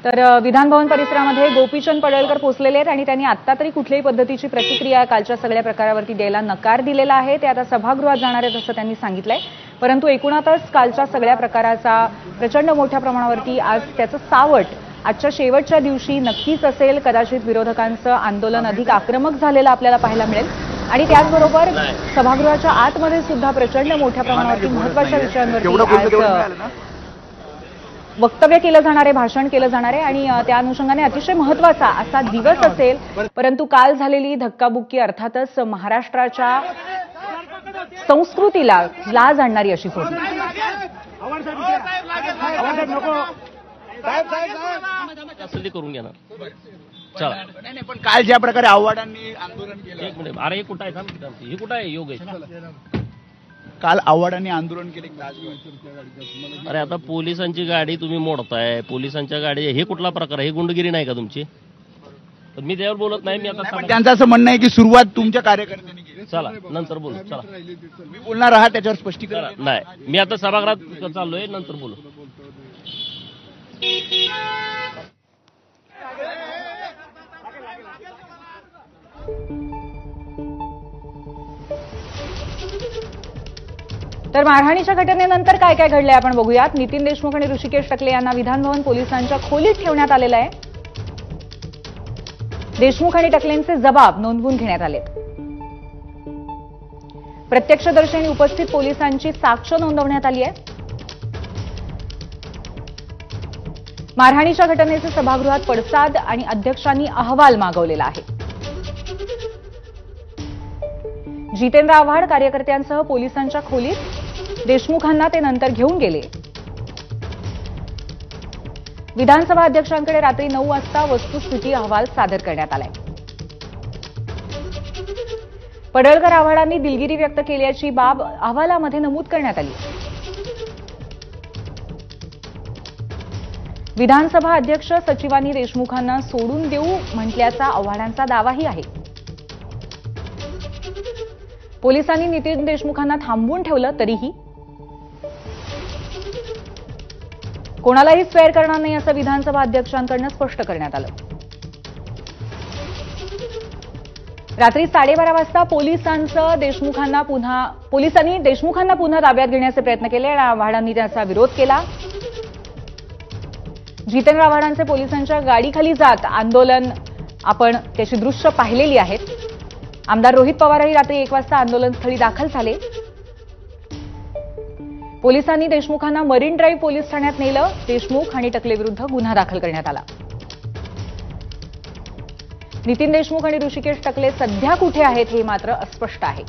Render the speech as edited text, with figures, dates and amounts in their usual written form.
तर विधान भवन परिसरामध्ये गोपीचंद पडळकर पोहोचलेले आहेत आणि त्यांनी आता तरी कुठल्याही पद्धतीची प्रतिक्रिया कालच्या सगळ्या प्रकारावरती द्यायला नकार दिलेला आहे। ते आता सभागृहात जाणार आहेत असं त्यांनी सांगितलंय। परंतु एकूणातच कालच्या सगळ्या प्रकाराचा प्रचंड मोठ्या प्रमाणावरती आज त्याचं सावट आजच्या शेवटच्या दिवशी नक्कीच असेल। कदाचित विरोधकांचं आंदोलन अधिक आक्रमक झालेलं आपल्याला पाहायला मिळेल आणि त्याचबरोबर सभागृहाच्या आतमध्ये सुद्धा प्रचंड मोठ्या प्रमाणावरती महत्त्वाच्या विषयांवरती वक्तव्य केलं जाणार आहे, भाषण केलं जाणार आहे आणि त्या अनुषंगाने अतिशय महत्त्वाचा असा दिवस असेल। परंतु काल झालेली धक्काबुक्की अर्थातच महाराष्ट्राच्या संस्कृतीला लाज आणणारी अशी होती। करून घ्या ना चला नाही पण काल ज्या प्रकारे आव्हाडांनी आंदोलन केलं, एक मिनिट, अरे हे कुठं आहे? हे कुठं आहे योगेश? काल आव्हाडांनी आंदोलन केले। अरे आता पोलिसांची गाडी तुम्ही मोडताय, पोलिसांच्या गाडी, हे कुठला प्रकार आहे? हे गुंडगिरी नाही का तुमची? पण मी त्यावर बोलत नाही। मी आता त्यांचं असं म्हणणं आहे की सुरुवात तुमच्या कार्यकर्त्यांनी केली। चला नंतर बोलू, चला मी बोलणार आहात त्याच्यावर स्पष्टीकरण नाही, मी आता सभागृहात चाललोय, नंतर बोलू। तर मारहाणीच्या घटनेनंतर काय काय घडलंय आपण बघूयात। नितीन देशमुख आणि ऋषिकेश टकले यांना विधान भवन पोलिसांच्या खोलीत ठेवण्यात आलेलं आहे। देशमुख आणि टकलेंचे जबाब नोंदवून घेण्यात आले। प्रत्यक्षदर्शींनी उपस्थित पोलिसांची साक्ष नोंदवण्यात आली आहे। मारहाणीच्या घटनेचे सभागृहात पडसाद आणि अध्यक्षांनी अहवाल मागवलेला आहे। जितेंद्र आव्हाड कार्यकर्त्यांसह पोलिसांच्या खोलीत देशमुखांना ते नंतर घेऊन गेले। विधानसभा अध्यक्षांकडे रात्री 9 वाजता वस्तुस्थिती अहवाल सादर करण्यात आलाय। पडळकर आव्हाडांनी दिलगिरी व्यक्त केल्याची बाब अहवालामध्ये नमूद करण्यात आली। विधानसभा अध्यक्ष सचिवांनी देशमुखांना सोडून देऊ म्हटल्याचा आव्हाडांचा दावाही आहे। पोलिसांनी नितीन देशमुखांना थांबवून ठेवलं तरीही कोणालाही स्वेअर करणार नाही असं विधानसभा अध्यक्षांकडून स्पष्ट करण्यात आलं। रात्री 12:30 वाजता पोलिसांनी देशमुखांना पुन्हा ताब्यात घेण्याचे प्रयत्न केले आणि आव्हाडांनी त्याचा विरोध केला। जितेंद्र आव्हाडांचे पोलिसांच्या गाडीखाली जात आंदोलन आपण त्याची दृश्य पाहिलेली आहेत। आमदार रोहित पवारही रात्री 1 वाजता आंदोलनस्थळी दाखल झाले। पोलिसांनी देशमुखांना मरीन ड्राईव्ह पोलीस ठाण्यात नेलं। देशमुख आणि टकले विरुद्ध गुन्हा दाखल करण्यात आला। नितीन देशमुख आणि ऋषिकेश टकले सध्या कुठे आहेत हे मात्र अस्पष्ट आहे।